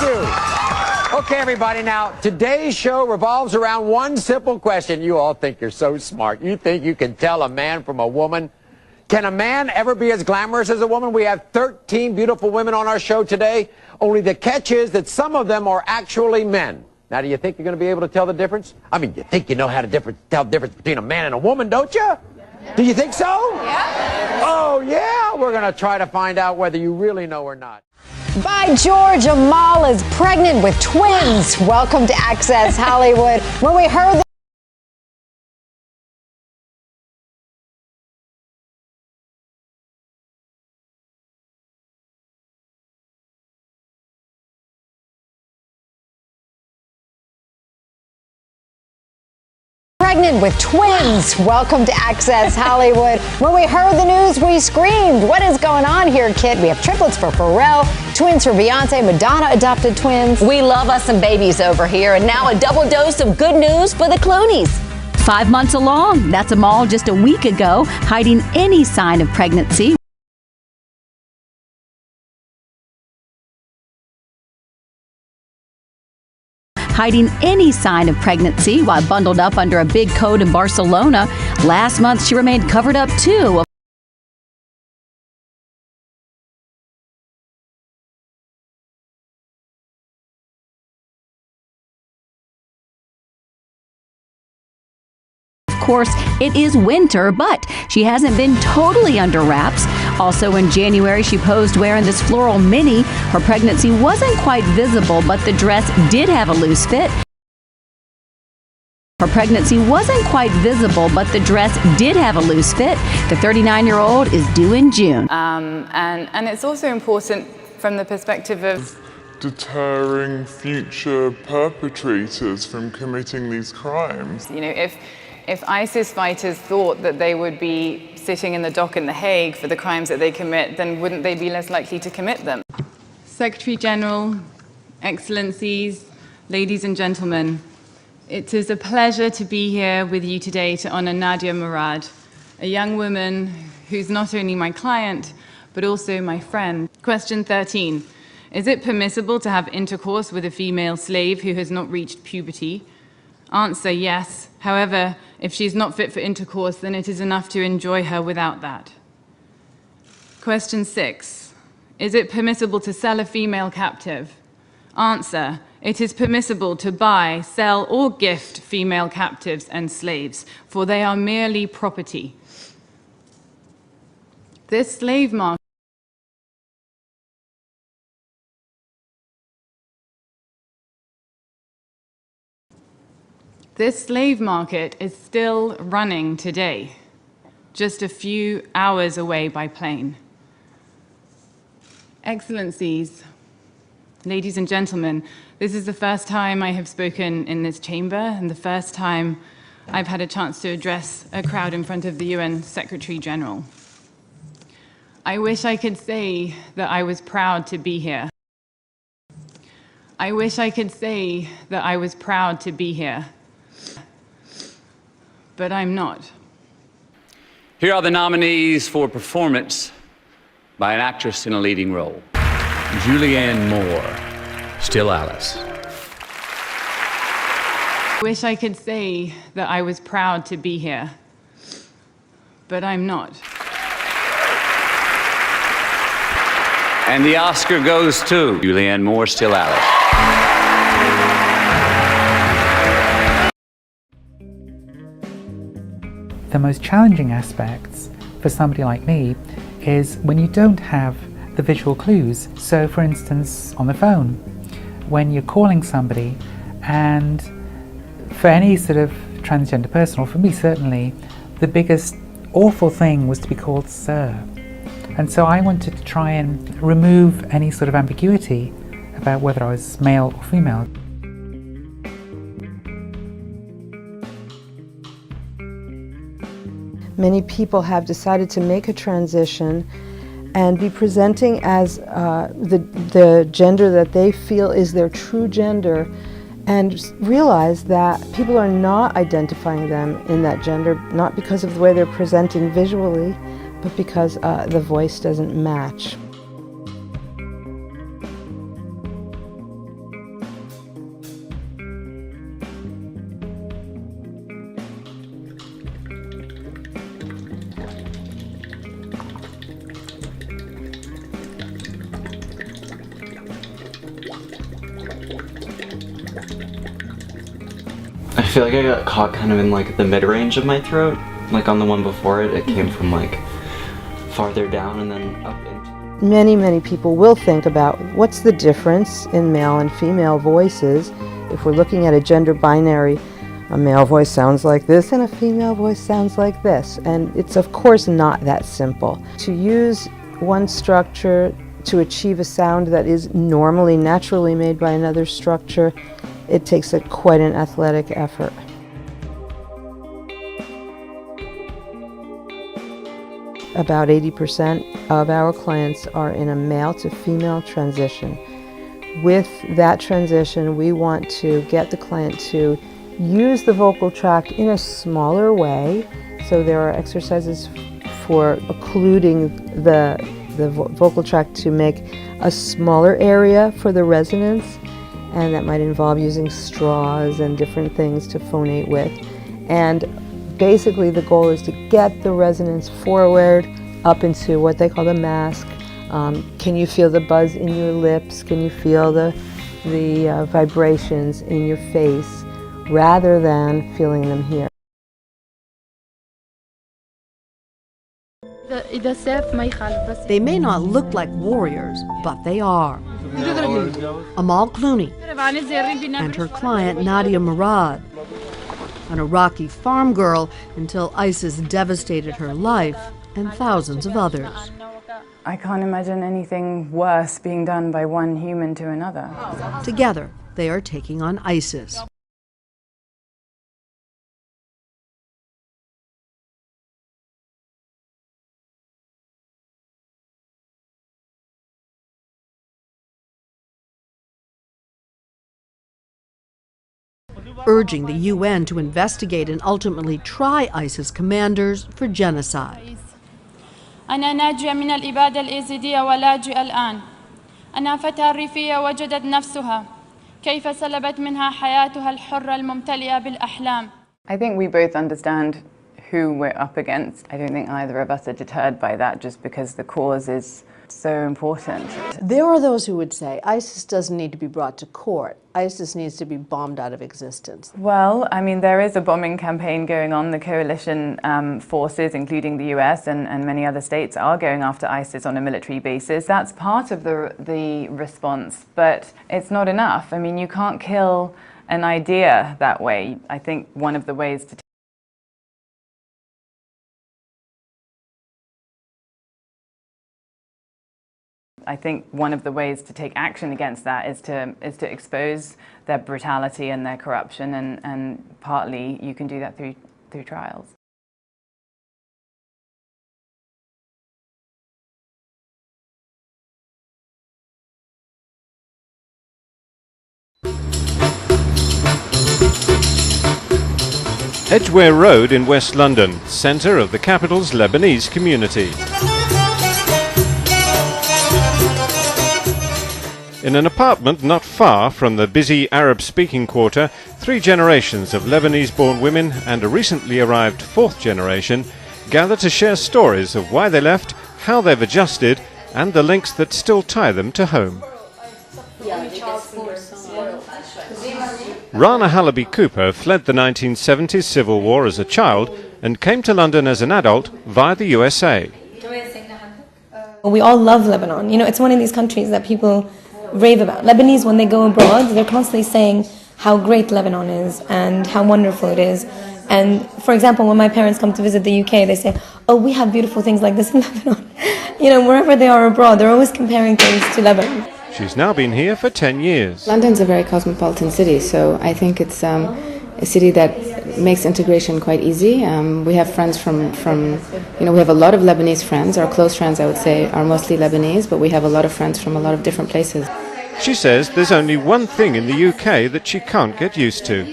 you. Okay, everybody, now, today's show revolves around one simple question. You all think you're so smart. You think you can tell a man from a woman? Can a man ever be as glamorous as a woman? We have 13 beautiful women on our show today. Only the catch is that some of them are actually men. Now, do you think you're going to be able to tell the difference? I mean, you think you know how to tell the difference between a man and a woman, don't you? Yeah. Do you think so? Yeah. Oh, yeah? We're going to try to find out whether you really know or not. By George, Amal is pregnant with twins. Welcome to Access Hollywood. When we heard that pregnant with twins. Welcome to Access Hollywood. When we heard the news, we screamed. What is going on here, kid? We have triplets for Pharrell, twins for Beyonce, Madonna adopted twins. We love us some babies over here, and now a double dose of good news for the Clooneys. 5 months along. That's Amal just a week ago, hiding any sign of pregnancy. Hiding any sign of pregnancy while bundled up under a big coat in Barcelona. Last month, she remained covered up, too. Of course, it is winter, but she hasn't been totally under wraps. Also in January, she posed wearing this floral mini. Her pregnancy wasn't quite visible, but the dress did have a loose fit. Her pregnancy wasn't quite visible, but the dress did have a loose fit. The 39-year-old is due in June. And it's also important from the perspective of deterring future perpetrators from committing these crimes. You know, if ISIS fighters thought that they would be sitting in the dock in The Hague for the crimes that they commit, then wouldn't they be less likely to commit them? Secretary General, Excellencies, ladies and gentlemen, it is a pleasure to be here with you today to honor Nadia Murad, a young woman who's not only my client, but also my friend. Question 13. Is it permissible to have intercourse with a female slave who has not reached puberty? Answer, yes. However, if she's not fit for intercourse, then it is enough to enjoy her without that. Question 6. Is it permissible to sell a female captive? Answer, it is permissible to buy, sell, or gift female captives and slaves, for they are merely property. This slave market is still running today, just a few hours away by plane. Excellencies, ladies and gentlemen, this is the first time I have spoken in this chamber and the first time I've had a chance to address a crowd in front of the UN Secretary General. I wish I could say that I was proud to be here. I wish I could say that I was proud to be here. But I'm not. Here are the nominees for performance by an actress in a leading role. Julianne Moore, Still Alice. I wish I could say that I was proud to be here, but I'm not. And the Oscar goes to Julianne Moore, Still Alice. The most challenging aspects for somebody like me is when you don't have the visual clues. So for instance, on the phone, when you're calling somebody, and for any sort of transgender person, or for me certainly, the biggest awful thing was to be called sir. And so I wanted to try and remove any sort of ambiguity about whether I was male or female. Many people have decided to make a transition and be presenting as the gender that they feel is their true gender, and realize that people are not identifying them in that gender, not because of the way they're presenting visually, but because the voice doesn't match. feel like I got caught kind of in like the mid-range of my throat. Like on the one before it, it came from like farther down and then up into. Many people will think about what's the difference in male and female voices. If we're looking at a gender binary, a male voice sounds like this and a female voice sounds like this. And it's of course not that simple. To use one structure to achieve a sound that is normally, naturally made by another structure, it takes quite an athletic effort. About 80% of our clients are in a male to female transition. With that transition, we want to get the client to use the vocal tract in a smaller way. So there are exercises for occluding the vocal tract to make a smaller area for the resonance, and that might involve using straws and different things to phonate with. And basically the goal is to get the resonance forward up into what they call the mask. Can you feel the buzz in your lips? Can you feel the vibrations in your face rather than feeling them here? They may not look like warriors, but they are. Amal Clooney and her client Nadia Murad, an Iraqi farm girl until ISIS devastated her life and thousands of others. I can't imagine anything worse being done by one human to another. Together, they are taking on ISIS. Urging the UN to investigate and ultimately try ISIS commanders for genocide. أنا ناجية من الإبادة الإيزيدية ولاجئة الآن. أنا فتاة ريفية وجدت نفسها كيف سلبت منها حياتها الحرة الممتلئة بالأحلام. I think we both understand who we're up against. I don't think either of us are deterred by that just because the cause is so important. There are those who would say ISIS doesn't need to be brought to court. ISIS needs to be bombed out of existence. Well, I mean, there is a bombing campaign going on. The coalition forces, including the US and many other states, are going after ISIS on a military basis. That's part of the response, but it's not enough. I mean, you can't kill an idea that way. I think one of the ways to take action against that is to expose their brutality and their corruption, and partly you can do that through trials. Edgware Road in West London, centre of the capital's Lebanese community. In an apartment not far from the busy Arab-speaking quarter, 3 generations of Lebanese-born women and a recently arrived 4th generation gather to share stories of why they left, how they've adjusted, and the links that still tie them to home. Rana Halaby Cooper fled the 1970s civil war as a child and came to London as an adult via the USA. We all love Lebanon. You know, it's one of these countries that people rave about. Lebanese, when they go abroad, they're constantly saying how great Lebanon is and how wonderful it is. And for example, when my parents come to visit the UK, they say, oh, we have beautiful things like this in Lebanon. You know, wherever they are abroad, they're always comparing things to Lebanon. She's now been here for 10 years. London's a very cosmopolitan city, so I think it's a city that makes integration quite easy. We have friends from we have a lot of Lebanese friends. Our close friends, I would say, are mostly Lebanese, but we have a lot of friends from a lot of different places. She says there's only one thing in the UK that she can't get used to.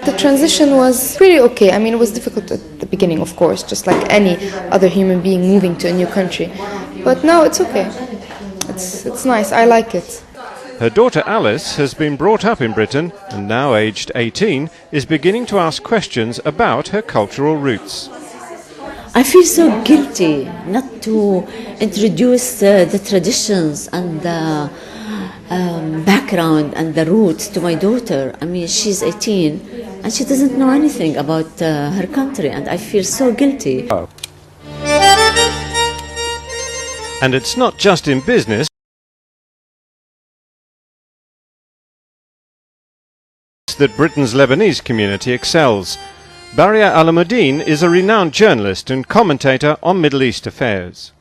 The transition was pretty okay. I mean, it was difficult at the beginning, of course, just like any other human being moving to a new country. But now it's okay. It's nice. I like it. Her daughter Alice has been brought up in Britain and now aged 18 is beginning to ask questions about her cultural roots. I feel so guilty not to introduce the traditions and the background and the roots to my daughter. I mean, she's 18 and she doesn't know anything about her country, and I feel so guilty. And it's not just in business that Britain's Lebanese community excels. Baria Alamuddin is a renowned journalist and commentator on Middle East affairs.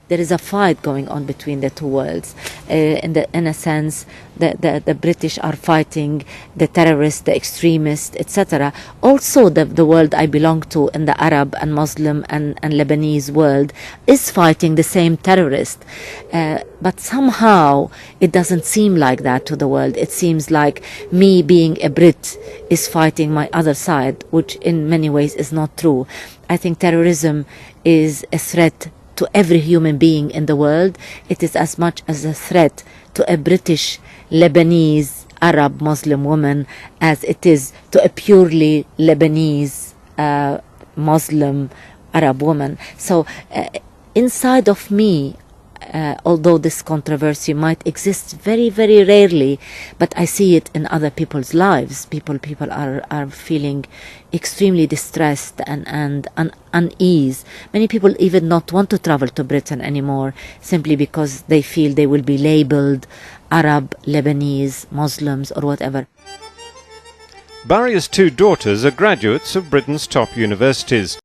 There is a fight going on between the two worlds. In a sense, the British are fighting the terrorists, the extremists, etc. Also, the world I belong to in the Arab and Muslim and Lebanese world is fighting the same terrorist. But somehow it doesn't seem like that to the world. It seems like me being a Brit is fighting my other side, which in many ways is not true. I think terrorism is a threat to every human being in the world. It is as much as a threat to a British, Lebanese, Arab, Muslim woman as it is to a purely Lebanese, Muslim, Arab woman. So inside of me, although this controversy might exist very, very rarely, but I see it in other people's lives. People are feeling extremely distressed and unease. Many people even not want to travel to Britain anymore simply because they feel they will be labeled Arab, Lebanese, Muslims or whatever. Baria's two daughters are graduates of Britain's top universities.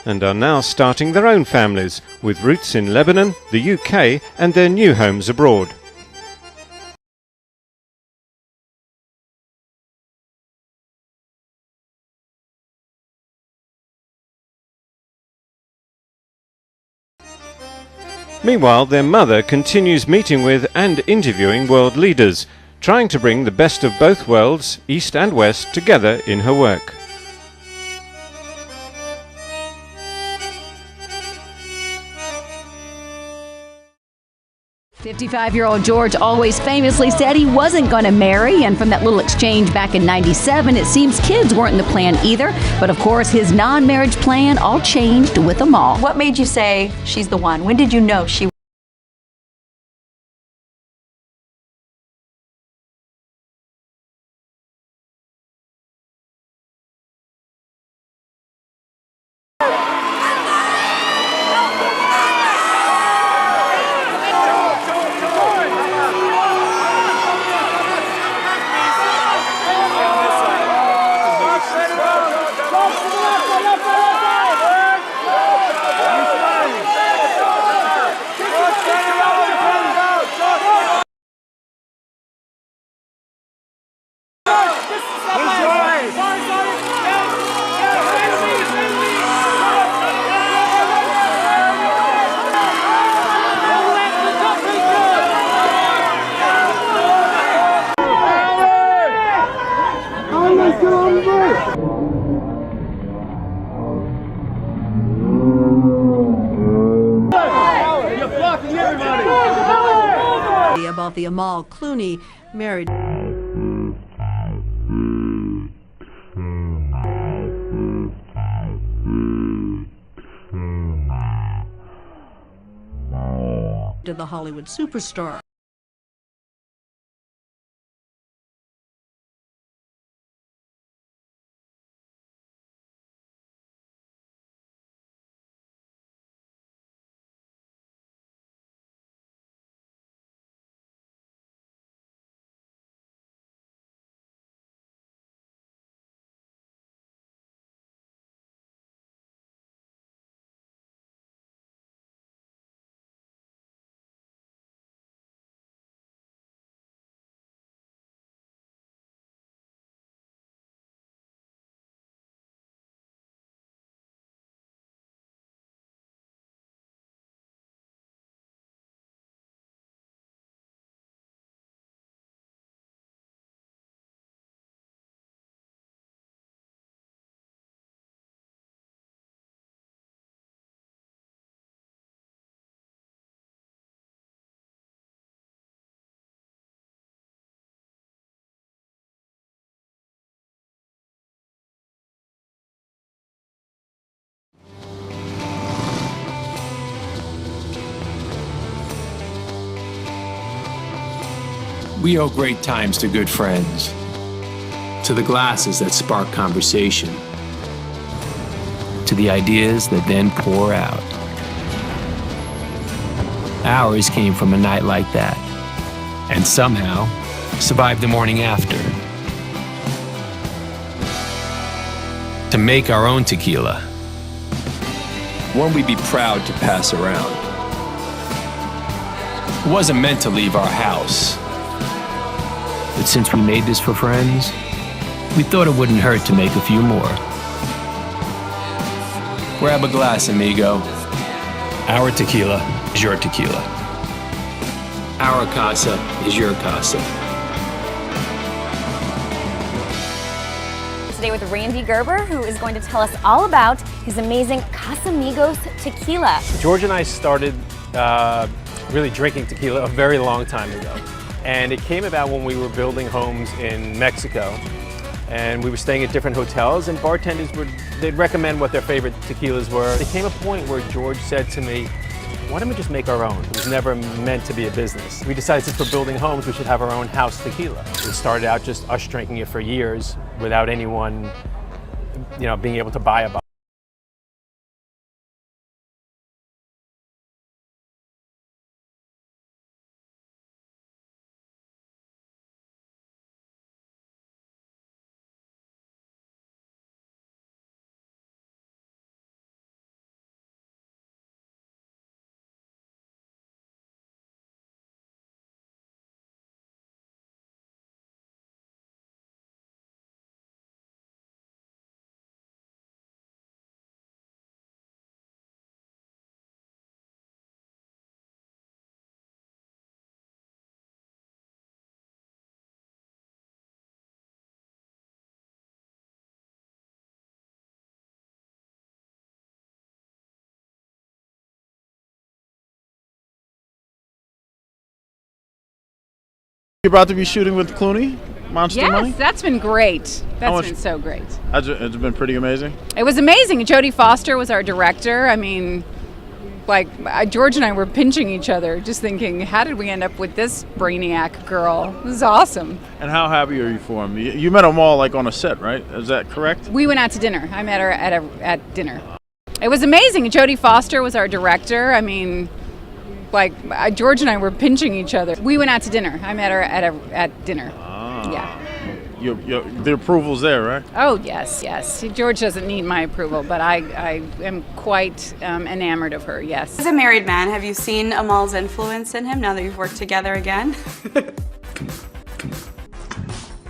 And are now starting their own families, with roots in Lebanon, the UK and their new homes abroad. Meanwhile, their mother continues meeting with and interviewing world leaders, trying to bring the best of both worlds, East and West, together in her work. 55-year-old George always famously said he wasn't going to marry, and from that little exchange back in '97, it seems kids weren't in the plan either. But of course, his non-marriage plan all changed with Amal. What made you say she's the one? When did you know she about the Amal Clooney married to the Hollywood superstar. We owe great times to good friends, to the glasses that spark conversation, to the ideas that then pour out. Ours came from a night like that, and somehow survived the morning after. To make our own tequila, one we'd be proud to pass around. It wasn't meant to leave our house, but since we made this for friends, we thought it wouldn't hurt to make a few more. Grab a glass, amigo. Our tequila is your tequila. Our casa is your casa. Today with Randy Gerber, who is going to tell us all about his amazing Casamigos tequila. George and I started really drinking tequila a very long time ago. And it came about when we were building homes in Mexico. And we were staying at different hotels, and bartenders they'd recommend what their favorite tequilas were. There came a point where George said to me, why don't we just make our own? It was never meant to be a business. We decided since we're building homes, we should have our own house tequila. It started out just us drinking it for years without anyone, being able to buy a bottle. You're about to be shooting with Clooney, Monster Money? Yes, that's been great. That's been so great. It's been pretty amazing. It was amazing. Jodie Foster was our director. I mean, George and I were pinching each other, just thinking, how did we end up with this brainiac girl? This is awesome. And how happy are you for him? You met Amal on a set, right? Is that correct? We went out to dinner. I met her at dinner. It was amazing. Jodie Foster was our director. I mean, George and I were pinching each other. We went out to dinner. I met her at dinner. Yeah. The approval's there, right? Oh, yes. George doesn't need my approval, but I am quite enamored of her, yes. As a married man, have you seen Amal's influence in him now that you've worked together again?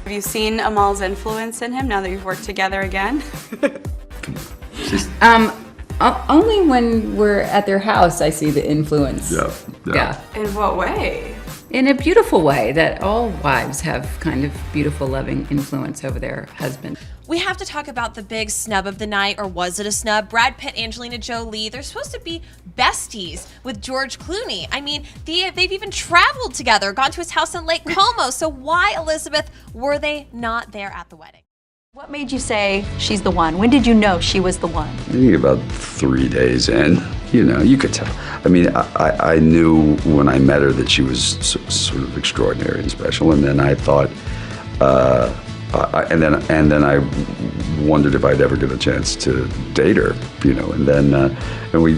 Have you seen Amal's influence in him now that you've worked together again? Only when we're at their house I see the influence. Yeah. In what way? In a beautiful way, that all wives have kind of beautiful, loving influence over their husband. We have to talk about the big snub of the night, or was it a snub? Brad Pitt, Angelina Jolie, they're supposed to be besties with George Clooney. I mean, they've even traveled together, gone to his house in Lake Como. So why, Elizabeth, were they not there at the wedding? What made you say she's the one? When did you know she was the one? I think about 3 days in, you could tell. I mean, I knew when I met her that she was sort of extraordinary and special, and then I thought, and then I wondered if I'd ever get a chance to date her, and then and we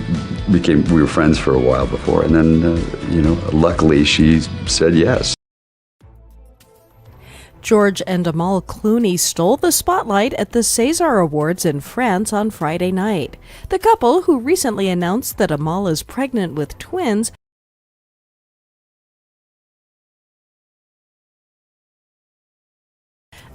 were friends for a while before, and then luckily she said yes. George and Amal Clooney stole the spotlight at the César Awards in France on Friday night. The couple, who recently announced that Amal is pregnant with twins,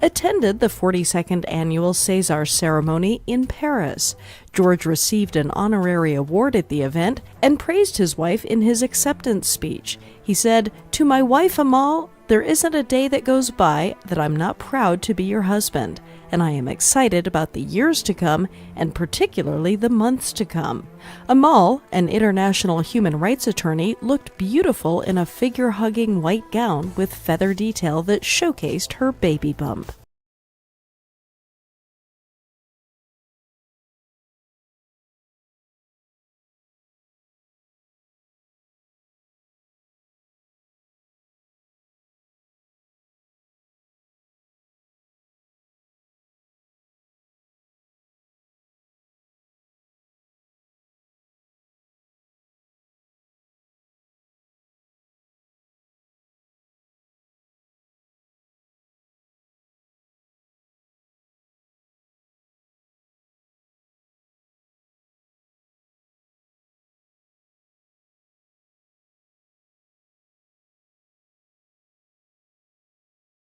attended the 42nd annual César ceremony in Paris. George received an honorary award at the event and praised his wife in his acceptance speech. He said, "To my wife Amal, there isn't a day that goes by that I'm not proud to be your husband, and I am excited about the years to come, and particularly the months to come." Amal, an international human rights attorney, looked beautiful in a figure-hugging white gown with feather detail that showcased her baby bump.